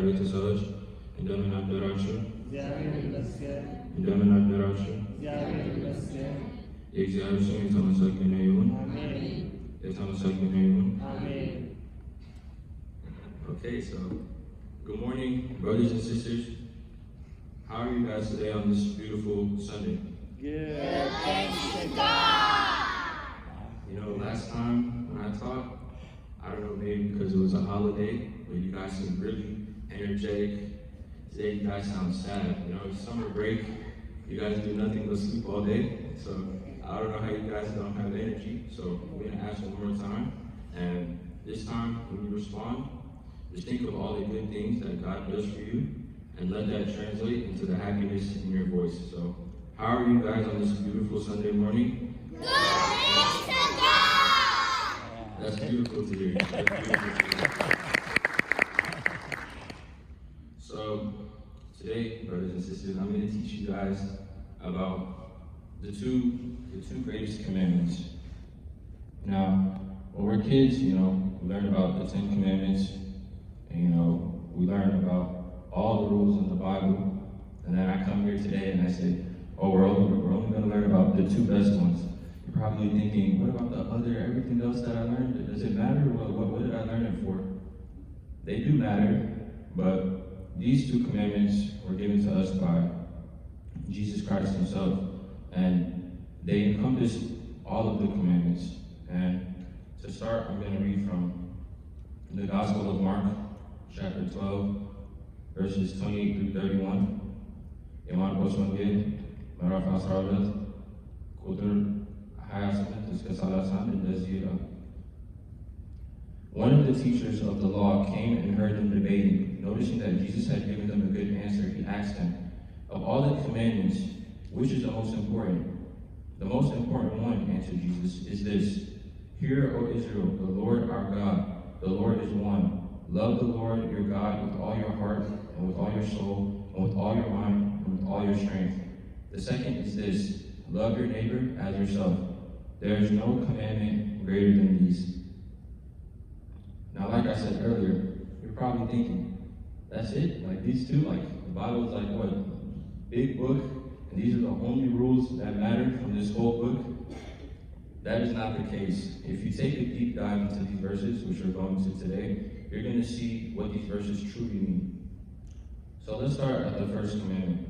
ቤተሰቦች እንደምን አደራችሁ? እንደምን አደራችሁ? የእግዚአብሔር ስም የተመሰገነ ይሁን። የተመሰገነ ይሁን። Okay, so good morning, brothers and sisters. How are you guys today on this beautiful Sunday? Good. Thanks to God. You know, last time when I talked, I don't know, maybe because it was a holiday, but you guys seemed really energetic. Today you guys sound sad. You know, it's summer break. You guys do nothing but sleep all day. So I don't know how you guys don't have energy. So we're going to ask one more time. And this time when you respond, just think of all the good things that God does for you and let that translate into the happiness in your voice. So how are you guys on this beautiful Sunday morning? Good. Thanks to God. That's beautiful to hear. That's beautiful to hear. So today, brothers and sisters, I'm going to teach you guys about the two greatest commandments. Now, when we're kids, you know, we learn about the 10 commandments, and you know, we learn about all the rules in the Bible. And then I come here today and I say, oh, we're only going to learn about the two best ones. You're probably thinking, what about the other, everything else that I learned? Does it matter? What did I learn it for? They do matter, but these two commandments were given to us by Jesus Christ himself, and they encompass all of the commandments. And to start, I'm going to read from the Gospel of Mark, chapter 12, verses 28 through 31. የማርቆስ ወንጌል ምዕራፍ 12 ቁጥር 28 እስከ 31 እንደዚህ ይላል። One of the teachers of the law came and heard them debating. Noticing that Jesus had given them a good answer, he asked them, of all the commandments, which is the most important? The most important one, answered Jesus, is this: Hear, O Israel, the Lord our God, the Lord is one. Love the Lord your God with all your heart, and with all your soul, and with all your mind, and with all your strength. The second is this: love your neighbor as yourself. There is no commandment greater than these. Now, like I said earlier, you're probably thinking, that's it? Like these two? Like the Bible is like what? Big book, and these are the only rules that matter from this whole book? That is not the case. If you take a deep dive into these verses, which we're going to today, you're going to see what these verses truly mean. So let's start at the first commandment.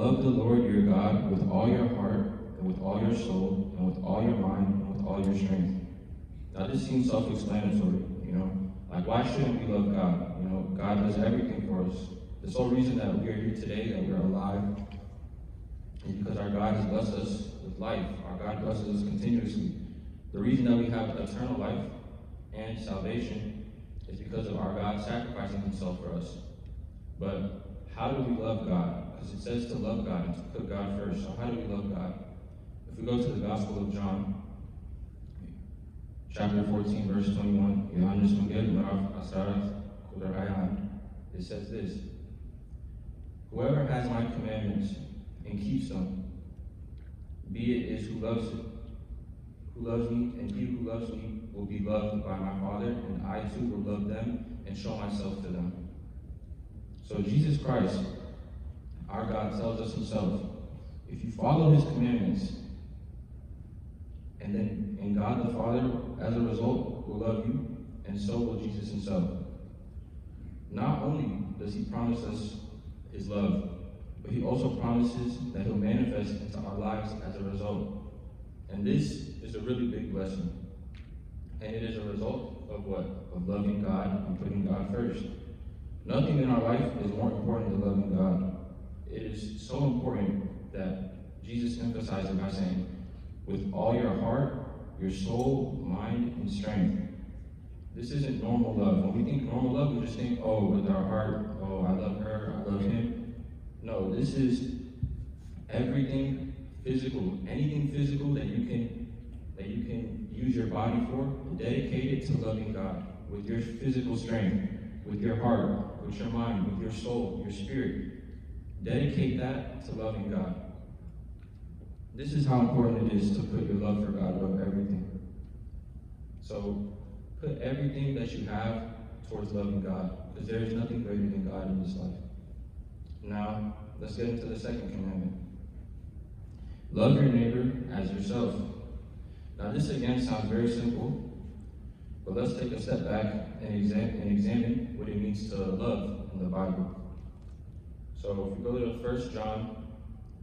Love the Lord your God with all your heart, and with all your soul, and with all your mind, and with all your strength. Now this seems self-explanatory, you know? Like, why shouldn't we love God? You know, God does everything for us. The sole reason that we are here today, that we're alive, is because our God has blessed us with life. Our God blesses us continuously. The reason that we have eternal life and salvation is because of our God sacrificing himself for us. But how do we love God? Because it says to love God and to put God first. So how do we love God? If we go to the Gospel of John, chapter 14, verse 21, Yohanes Wangel, ምዕራፍ 14 ቁጥር 21, it says this: Whoever has my commandments and keeps them, be it is who loves me, and he who loves me will be loved by my Father, and I too will love them and show myself to them. So Jesus Christ, our God, tells us himself, if you follow his commandments, and God the Father, as a result, will love you, and so will Jesus himself. Not only does he promise us his love, but he also promises that he'll manifest into our lives as a result. And this is a really big blessing. And it is a result of what? Of loving God and putting God first. Nothing in our life is more important than loving God. It is so important that Jesus emphasized it by saying, with all your heart, your soul, mind, and strength. This isn't normal love. When we think normal love, we just think, oh, with our heart, oh, I love her, I love him. No, this is everything physical. Anything physical that you can use your body for, dedicate it to loving God with your physical strength, with your heart, with your mind, with your soul, your spirit. Dedicate that to loving God. This is how important it is to put your love for God above everything. So put everything that you have towards loving God. because there is nothing greater than God in this life. Now, let's get into the second commandment. Love your neighbor as yourself. Now, this again sounds very simple, but let's take a step back and examine what it means to love in the Bible. So, if we go to 1 John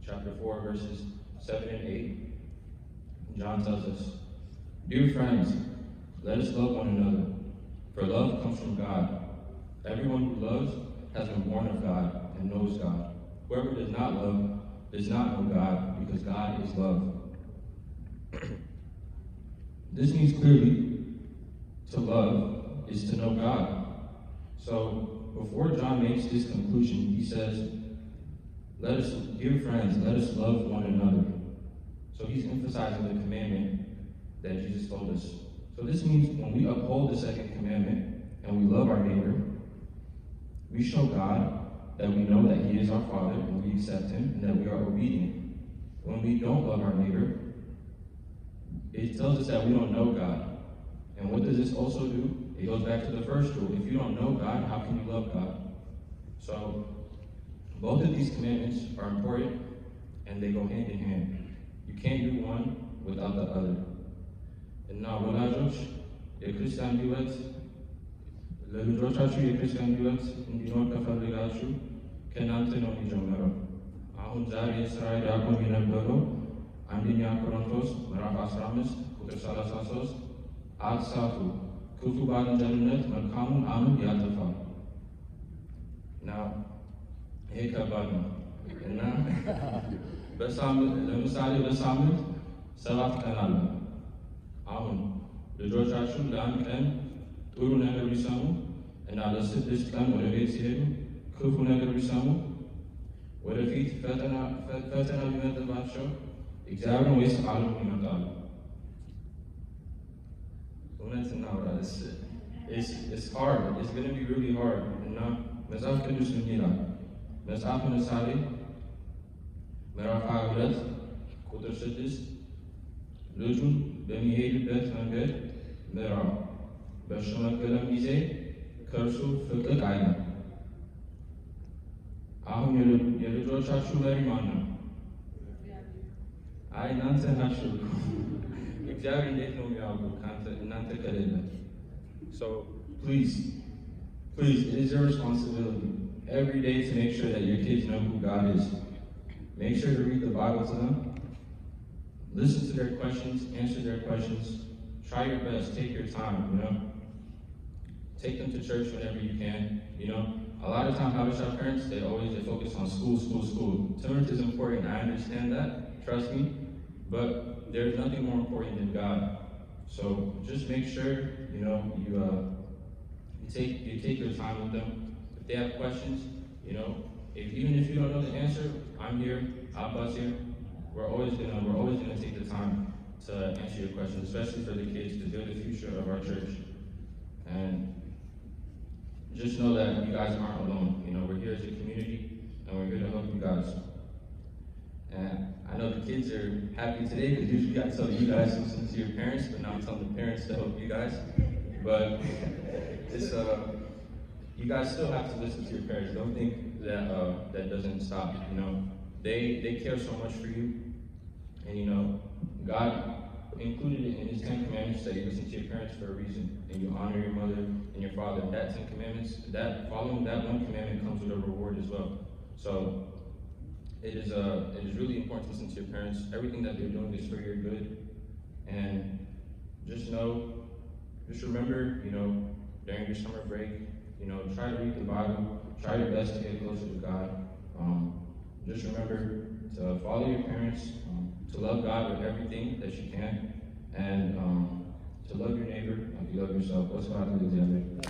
chapter 4, verses 7 and 8, John tells us, "Dear friends, let us love one another, for love comes from God. Everyone who loves has been born of God and knows God. Whoever does not love does not know God, because God is love." This means clearly to love is to know God. So before John makes this conclusion, he says, "Dear friends, let us love one another." So he's emphasizing the commandment that Jesus told us. So this means when we uphold the second commandment and we love our neighbor, we show God that we know that he is our Father and we accept him and that we are obedient. When we don't love our neighbor, it tells us that we don't know God. And what does this also do? It goes back to the first rule. If you don't know God, how can you love God? So both of these commandments are important and they go hand in hand. You can't do one without the other. እና ወላጆች የክርስቲያን ሕይወት ለልጆቻችሁ የክርስቲያን ሕይወት እንዲኖር ከፈልጋችሁ ከእናንተ ነው የሚጀምረው። አሁን ዛሬ የእስራኤል ዲያቆን የነበረው አንደኛ ቆሮንቶስ ምዕራፍ 15 ቁጥር 33 አትሳቱ፣ ክፉ ባልንጀርነት መልካሙን አምድ ያጠፋል። ይሄ ከባድ ነው እና ለምሳሌ በሳምንት 7 ቀን አለ። አሁን ልጆቻችሁ ለአንድ ቀን ጥሩ ነገር ቢሰሙ እና ለ6 ቀን ወደ ቤት ሲሄዱ ክፉ ነገር ቢሰሙ ወደፊት ፈተና ቢመጣባቸው እግዚአብሔርን ወይስ ዓለሙን ይመርጣሉ? እውነት እናውራ። It's hard. It's going to be really hard. እና መጽሐፍ ቅዱስ ምን ይላል? መጽሐፍ ምሳሌ ምዕራፍ 22 ቁጥር 6 ልጁን በሚሄድበት መንገድ ምራው፣ በሸመገለም ጊዜ ከእርሱ ፍቀቅ አይልም። አሁን የልጆቻችሁ መሪ ማን ነው? እናንተ ናችሁ። እግዚአብሔር እንዴት ነው የሚያውቁ እናንተ ከሌለ? So please, it is your responsibility every day to make sure that your kids know who God is. Make sure to read the Bible to them. Listen to their questions, answer their questions. Try your best, take your time, Take them to church whenever you can, A lot of times, Habesha parents, they focus on school. Timid is important, I understand that, trust me, but there's nothing more important than God. So just make sure, you take your time with them. If they have questions, even if you don't know the answer, I'm here, Abba's here. We're always gonna take the time to answer your questions, especially for the kids, because they're the future of our church. And just know that you guys aren't alone. We're here as a community, and we're here to help you guys. And I know the kids are happy today because usually I tell you guys to listen to your parents, but now I'm telling the parents to help you guys. But it's you guys still have to listen to your parents. Don't think that that doesn't stop. They care so much for you, and God included it in His 10 Commandments that you listen to your parents for a reason, and you honor your mother and your father. That 10 Commandments, following that one commandment comes with a reward as well. So it is really important to listen to your parents. Everything that they're doing is for your good, and just remember, during your summer break, try to read the Bible, try your best to get closer to God. Just remember to follow your parents, to love God with everything that you can, and to love your neighbor like you love yourself. Let's go out to the example.